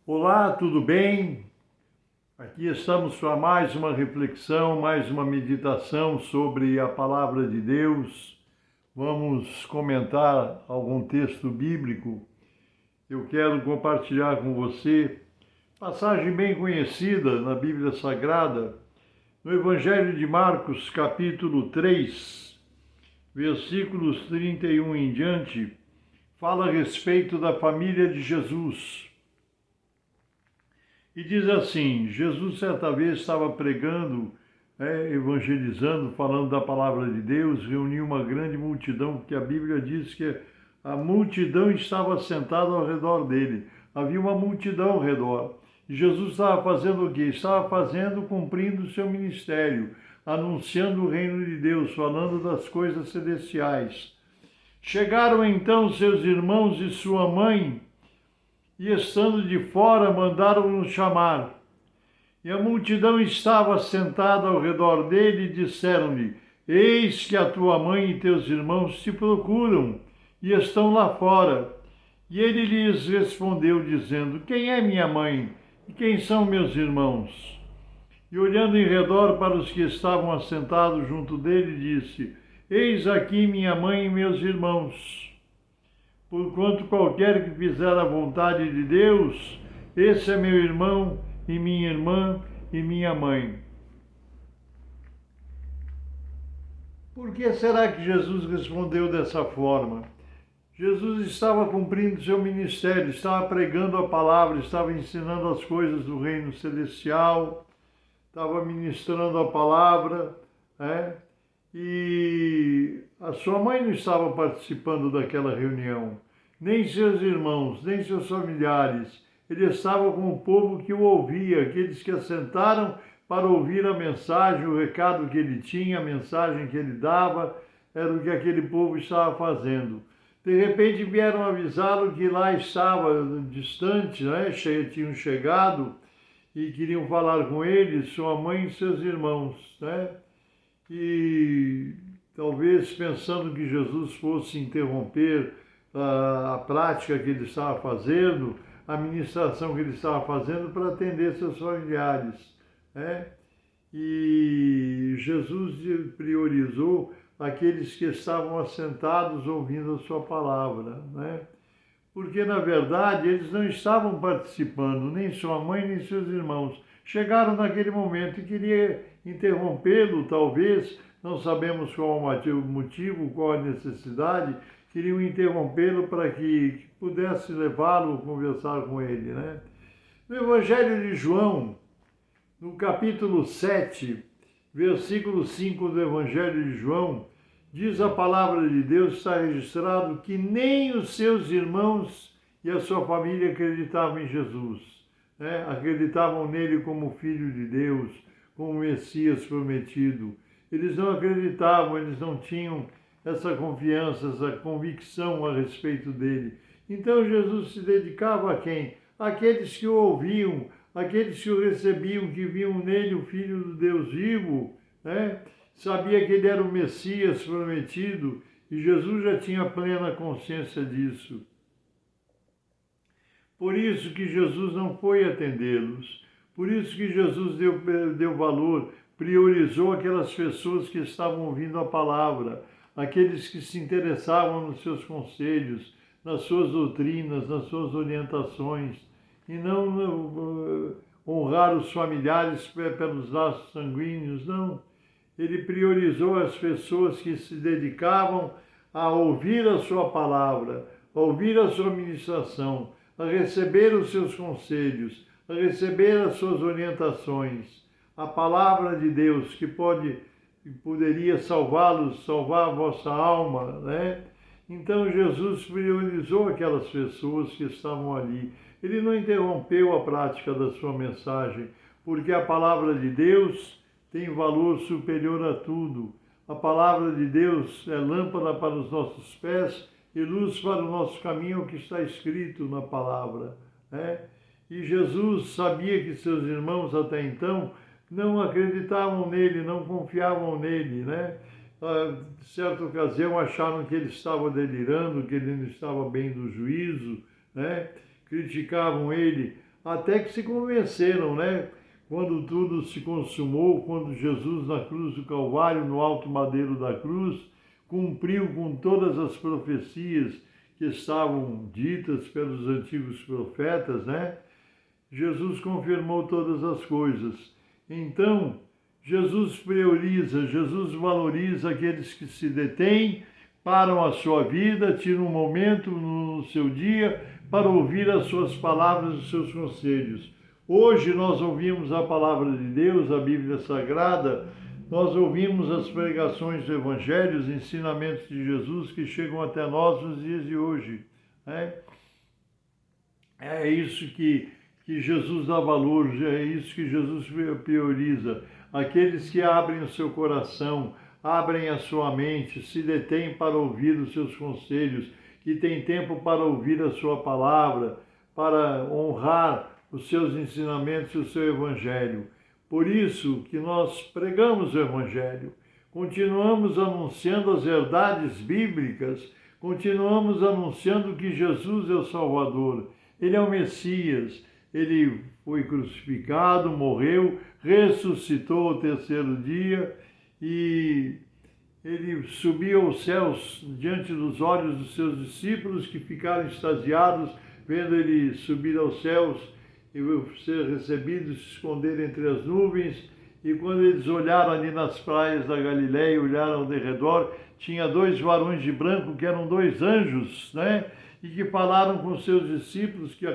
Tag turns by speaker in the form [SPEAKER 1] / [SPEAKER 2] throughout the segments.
[SPEAKER 1] Olá, tudo bem? Aqui estamos para mais uma reflexão, mais uma meditação sobre a palavra de Deus. Vamos comentar algum texto bíblico. Eu quero compartilhar com você passagem bem conhecida na Bíblia Sagrada, no Evangelho de Marcos, capítulo 3, versículos 31 em diante, fala a respeito da família de Jesus. E diz assim: Jesus certa vez estava pregando, evangelizando, falando da palavra de Deus, reuniu uma grande multidão, porque a Bíblia diz que a multidão estava sentada ao redor dele. Havia uma multidão ao redor. E Jesus estava fazendo o quê? Estava cumprindo o seu ministério, anunciando o reino de Deus, falando das coisas celestiais. Chegaram então seus irmãos e sua mãe, e estando de fora, mandaram-no chamar. E a multidão estava sentada ao redor dele e disseram-lhe: Eis que a tua mãe e teus irmãos te procuram e estão lá fora. E ele lhes respondeu, dizendo: Quem é minha mãe e quem são meus irmãos? E olhando em redor para os que estavam assentados junto dele, disse: Eis aqui minha mãe e meus irmãos. Porquanto qualquer que fizer a vontade de Deus, esse é meu irmão e minha irmã e minha mãe. Por que será que Jesus respondeu dessa forma? Jesus estava cumprindo seu ministério, estava pregando a palavra, estava ensinando as coisas do reino celestial, estava ministrando a palavra, E a sua mãe não estava participando daquela reunião, nem seus irmãos, nem seus familiares. Ele estava com o povo que o ouvia, aqueles que assentaram para ouvir a mensagem, o recado que ele tinha, a mensagem que ele dava, era o que aquele povo estava fazendo. De repente vieram avisá-lo que lá estava distante, tinham chegado e queriam falar com ele, sua mãe e seus irmãos, E talvez pensando que Jesus fosse interromper a prática que ele estava fazendo, a ministração que ele estava fazendo para atender seus familiares, E Jesus priorizou aqueles que estavam assentados ouvindo a sua palavra, Porque, na verdade, eles não estavam participando, nem sua mãe, nem seus irmãos. Chegaram naquele momento e queria interrompê-lo, talvez, não sabemos qual o motivo, qual a necessidade, queriam interrompê-lo para que pudesse levá-lo a conversar com ele, No Evangelho de João, no capítulo 7, versículo 5 do Evangelho de João, diz a palavra de Deus, está registrado que nem os seus irmãos e a sua família acreditavam em Jesus, acreditavam nele como Filho de Deus, como Messias prometido. Eles não acreditavam, eles não tinham essa confiança, essa convicção a respeito dele. Então Jesus se dedicava a quem? Aqueles que o ouviam, aqueles que o recebiam, que viam nele o Filho do Deus vivo, Sabia que ele era o Messias prometido e Jesus já tinha plena consciência disso. Por isso que Jesus não foi atendê-los, por isso que Jesus deu valor, priorizou aquelas pessoas que estavam ouvindo a palavra, aqueles que se interessavam nos seus conselhos, nas suas doutrinas, nas suas orientações, e não honrar os familiares pelos laços sanguíneos, não. Ele priorizou as pessoas que se dedicavam a ouvir a sua palavra, a ouvir a sua ministração, a receber os seus conselhos, a receber as suas orientações. A palavra de Deus que poderia salvá-los, salvar a vossa alma, Então Jesus priorizou aquelas pessoas que estavam ali. Ele não interrompeu a prática da sua mensagem, porque a palavra de Deus tem valor superior a tudo. A palavra de Deus é lâmpada para os nossos pés e luz para o nosso caminho, o que está escrito na palavra. E Jesus sabia que seus irmãos até então não acreditavam nele, não confiavam nele, certa ocasião acharam que ele estava delirando, que ele não estava bem do juízo, criticavam ele até que se convenceram, né? Quando tudo se consumou, quando Jesus na cruz do Calvário, no alto madeiro da cruz, cumpriu com todas as profecias que estavam ditas pelos antigos profetas, né? Jesus confirmou todas as coisas. Então, Jesus prioriza, Jesus valoriza aqueles que se detêm, param a sua vida, tiram um momento no seu dia para ouvir as suas palavras e os seus conselhos. Hoje nós ouvimos a palavra de Deus, a Bíblia Sagrada, nós ouvimos as pregações do Evangelho, os ensinamentos de Jesus que chegam até nós nos dias de hoje, né? É isso que Jesus dá valor, é isso que Jesus prioriza. Aqueles que abrem o seu coração, abrem a sua mente, se detêm para ouvir os seus conselhos, que têm tempo para ouvir a sua palavra, para honrar os seus ensinamentos e o seu Evangelho. Por isso que nós pregamos o Evangelho, continuamos anunciando as verdades bíblicas, continuamos anunciando que Jesus é o Salvador, Ele é o Messias, Ele foi crucificado, morreu, ressuscitou ao terceiro dia e Ele subiu aos céus diante dos olhos dos seus discípulos, que ficaram extasiados vendo Ele subir aos céus e ser recebido, se esconder entre as nuvens. E quando eles olharam ali nas praias da Galileia, olharam ao redor, tinha 2 varões de branco, que eram 2 anjos, né? E que falaram com seus discípulos, que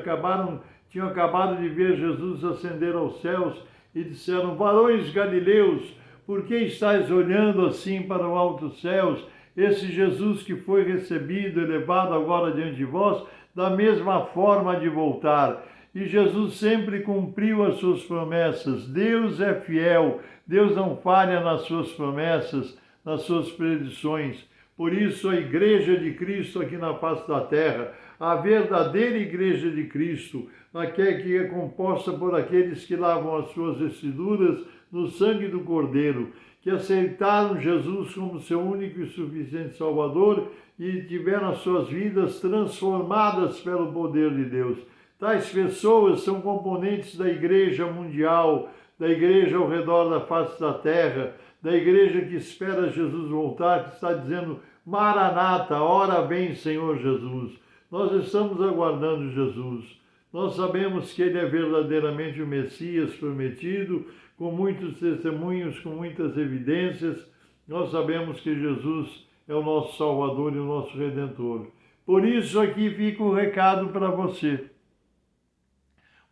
[SPEAKER 1] tinham acabado de ver Jesus ascender aos céus, e disseram: varões galileus, por que estáis olhando assim para os altos céus? Esse Jesus que foi recebido, elevado agora diante de vós, da mesma forma de voltar. E Jesus sempre cumpriu as suas promessas. Deus é fiel, Deus não falha nas suas promessas, nas suas predições. Por isso a Igreja de Cristo aqui na face da terra, a verdadeira Igreja de Cristo, que é composta por aqueles que lavam as suas vestiduras no sangue do Cordeiro, que aceitaram Jesus como seu único e suficiente Salvador e tiveram as suas vidas transformadas pelo poder de Deus. Tais pessoas são componentes da Igreja mundial, da Igreja ao redor da face da terra, da Igreja que espera Jesus voltar, que está dizendo: Maranata, ora vem, Senhor Jesus. Nós estamos aguardando Jesus. Nós sabemos que Ele é verdadeiramente o Messias prometido, com muitos testemunhos, com muitas evidências. Nós sabemos que Jesus é o nosso Salvador e o nosso Redentor. Por isso aqui fica o recado para você.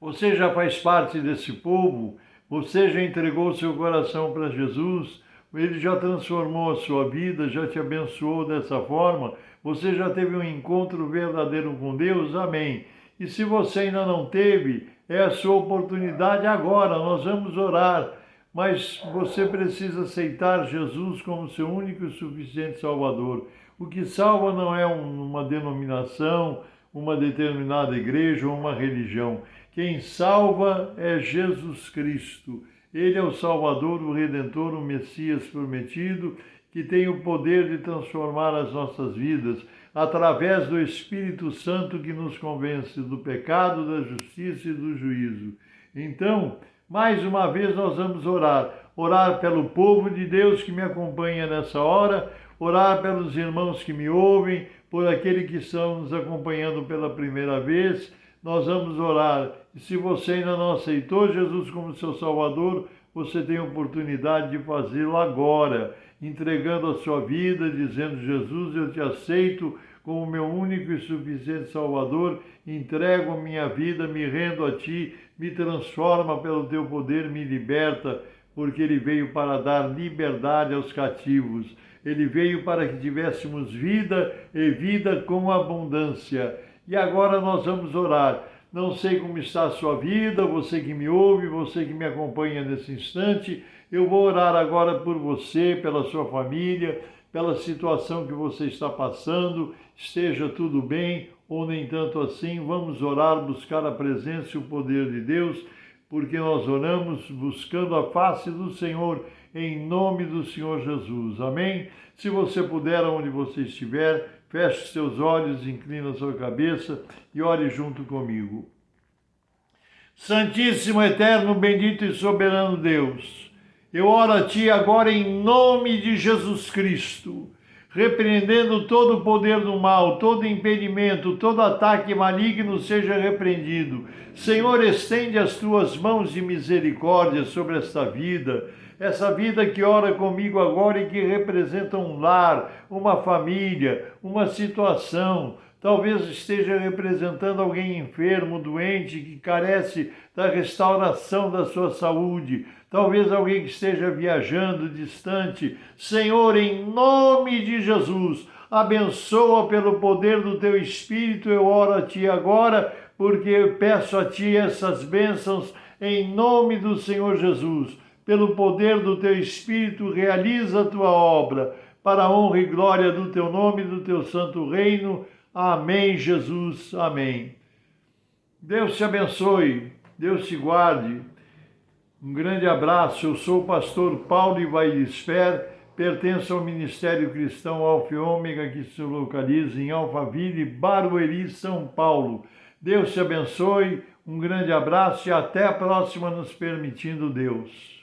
[SPEAKER 1] Você já faz parte desse povo, você já entregou seu coração para Jesus, Ele já transformou a sua vida, já te abençoou dessa forma, você já teve um encontro verdadeiro com Deus, amém. E se você ainda não teve, é a sua oportunidade agora, nós vamos orar, mas você precisa aceitar Jesus como seu único e suficiente Salvador. O que salva não é uma denominação, uma determinada igreja ou uma religião. Quem salva é Jesus Cristo. Ele é o Salvador, o Redentor, o Messias prometido, que tem o poder de transformar as nossas vidas através do Espírito Santo que nos convence do pecado, da justiça e do juízo. Então, mais uma vez nós vamos orar. Orar pelo povo de Deus que me acompanha nessa hora, orar pelos irmãos que me ouvem, por aquele que estão nos acompanhando pela primeira vez. Nós vamos orar. E se você ainda não aceitou Jesus como seu Salvador, você tem a oportunidade de fazê-lo agora, entregando a sua vida, dizendo: Jesus, eu te aceito como meu único e suficiente Salvador, entrego a minha vida, me rendo a ti, me transforma pelo teu poder, me liberta, porque Ele veio para dar liberdade aos cativos. Ele veio para que tivéssemos vida e vida com abundância. E agora nós vamos orar. Não sei como está a sua vida, você que me ouve, você que me acompanha nesse instante. Eu vou orar agora por você, pela sua família, pela situação que você está passando. Esteja tudo bem ou nem tanto assim. Vamos orar, buscar a presença e o poder de Deus, porque nós oramos buscando a face do Senhor, em nome do Senhor Jesus. Amém? Se você puder, onde você estiver, feche seus olhos, inclina sua cabeça e ore junto comigo. Santíssimo, eterno, bendito e soberano Deus, eu oro a Ti agora em nome de Jesus Cristo, repreendendo todo o poder do mal, todo impedimento, todo ataque maligno seja repreendido. Senhor, estende as Tuas mãos de misericórdia sobre essa vida que ora comigo agora e que representa um lar, uma família, uma situação. Talvez esteja representando alguém enfermo, doente, que carece da restauração da sua saúde. Talvez alguém que esteja viajando distante. Senhor, em nome de Jesus, abençoa pelo poder do Teu Espírito. Eu oro a Ti agora, porque eu peço a Ti essas bênçãos em nome do Senhor Jesus. Pelo poder do Teu Espírito, realiza a Tua obra, para a honra e glória do Teu nome e do Teu santo reino. Amém, Jesus. Amém. Deus te abençoe, Deus te guarde. Um grande abraço. Eu sou o pastor Paulo Ivaílisfer, pertenço ao Ministério Cristão Alfa e Ômega, que se localiza em Alphaville, Barueri, São Paulo. Deus te abençoe, um grande abraço e até a próxima, nos permitindo Deus.